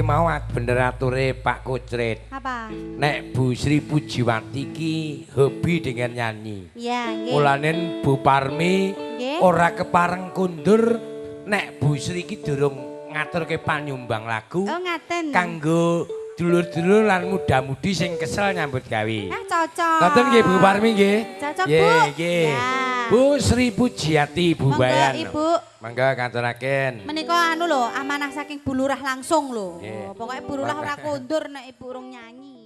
mau bener ature Pak Kocret. Apa? Nek Bu Sri Pujiwati ki hobi dengan nyanyi. Iya, nggih. Mulanen Bu Parmi Nggih. ora kepareng kundur nek Bu Sri ki durung ngaturke panyumbang lagu. Oh, ngaten. Kanggo dulur-dulur lan muda-mudi sing kesel nyambut gawe. Cocok. Ngoten nggih Bu Parmi nggih. Cocok, Nggih, Bu. nggih. Ya. Bu Sri Pujiati Bu Monggo, Bayan. Ibu. Mangga katuraken. Menika anu lho, amanah saking Bu Lurah langsung lho. Nggih. Pokoke Bu Lurah ora kondur nek Ibu urung nyanyi.